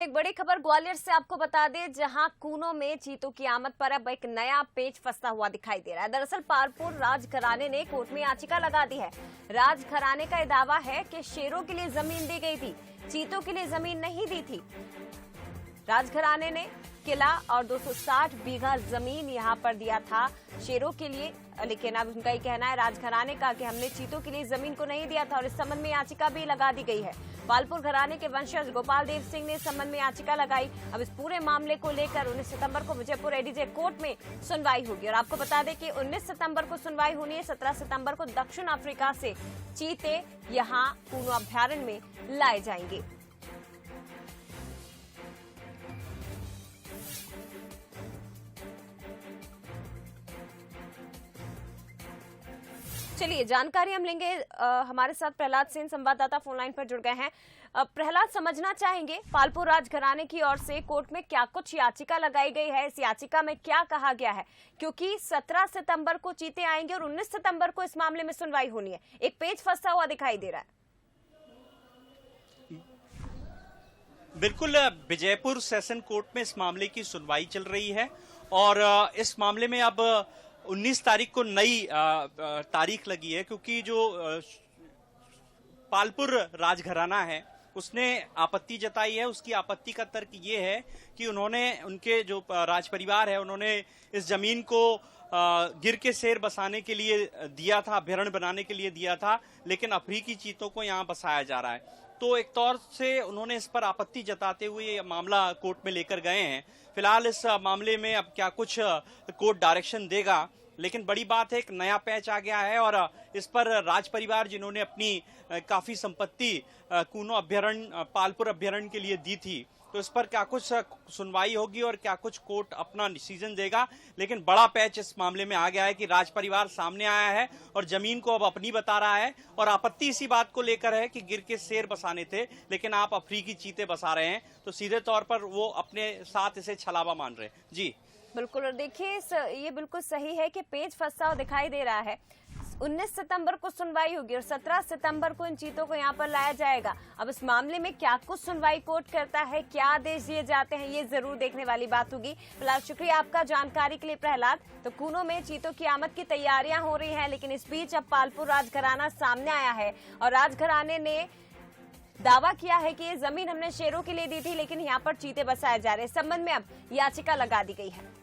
एक बड़ी खबर ग्वालियर से आपको बता दें, जहां कूनो में चीतों की आमद पर अब एक नया पेच फंसा हुआ दिखाई दे रहा है। दरअसल पालपुर राजघराने ने कोर्ट में याचिका लगा दी है। राजघराने का दावा है कि शेरों के लिए जमीन दी गई थी, चीतों के लिए जमीन नहीं दी थी। राजघराने ने किला और 260 बीघा जमीन यहां पर दिया था शेरों के लिए, लेकिन अब उनका ये कहना है राजघराने का कि हमने चीतों के लिए जमीन को नहीं दिया था और इस संबंध में याचिका भी लगा दी गई है। पालपुर घराने के वंशज गोपाल देव सिंह ने इस संबंध में याचिका लगाई। अब इस पूरे मामले को लेकर 19 सितंबर को विजयपुर एडीजे कोर्ट में सुनवाई होगी और आपको बता दें कि 19 सितंबर को सुनवाई होनी है। 17 सितंबर को दक्षिण अफ्रीका से चीते यहां कूनो अभ्यारण्य में लाए जाएंगे। चलिए जानकारी हम लेंगे। हमारे साथ प्रहलाद सेन संवाददाता फोन लाइन पर जुड़ गए हैं। प्रहलाद, समझना चाहेंगे पालपुर राजघराने की ओर से कोर्ट में क्या कुछ याचिका लगाई गई है, इस याचिका में क्या कहा गया है, क्योंकि 17 सितंबर को चीते आएंगे और 19 सितंबर को इस मामले में सुनवाई होनी है। एक पेच फंसा हुआ दिखाई दे रहा है। बिल्कुल, विजयपुर सेशन कोर्ट में इस मामले की सुनवाई चल रही है और इस मामले में अब 19 तारीख को नई तारीख लगी है, क्योंकि जो पालपुर राजघराना है उसने आपत्ति जताई है। उसकी आपत्ति का तर्क ये है कि उनके जो राज परिवार है उन्होंने इस जमीन को गिर के शेर बसाने के लिए दिया था, अभ्यारण्य बनाने के लिए दिया था, लेकिन अफ्रीकी चीतों को यहाँ बसाया जा रहा है। तो एक तौर से उन्होंने इस पर आपत्ति जताते हुए ये मामला कोर्ट में लेकर गए हैं। फिलहाल इस मामले में अब क्या कुछ कोर्ट डायरेक्शन देगा, लेकिन बड़ी बात है एक नया पैच आ गया है और इस पर राज परिवार जिन्होंने अपनी काफी संपत्ति कूनो अभ्यारण्य, पालपुर अभ्यारण्य के लिए दी थी, तो इस पर क्या कुछ सुनवाई होगी और क्या कुछ कोर्ट अपना डिसीजन देगा। लेकिन बड़ा पैच इस मामले में आ गया है कि राज परिवार सामने आया है और जमीन को अब अपनी बता रहा है और आपत्ति इसी बात को लेकर है कि गिर के शेर बसाने थे, लेकिन आप अफ्रीकी चीते बसा रहे हैं, तो सीधे तौर पर वो अपने साथ इसे छलावा मान रहे हैं। जी बिल्कुल, और देखिए ये बिल्कुल सही है कि पेच फंसा हुआ दिखाई दे रहा है। 19 सितंबर को सुनवाई होगी और 17 सितंबर को इन चीतों को यहाँ पर लाया जाएगा। अब इस मामले में क्या कुछ सुनवाई कोर्ट करता है, क्या आदेश दिए जाते हैं, ये जरूर देखने वाली बात होगी। फिलहाल शुक्रिया आपका जानकारी के लिए प्रहलाद। तो कूनो में चीतों की आमद की तैयारियां हो रही हैं, लेकिन इस बीच अब पालपुर राजघराना सामने आया है और राजघराने ने दावा किया है कि ये जमीन हमने शेरों के लिए दी थी, लेकिन यहाँ पर चीते बसाए जा रहे हैं। इस संबंध में अब याचिका लगा दी गई है।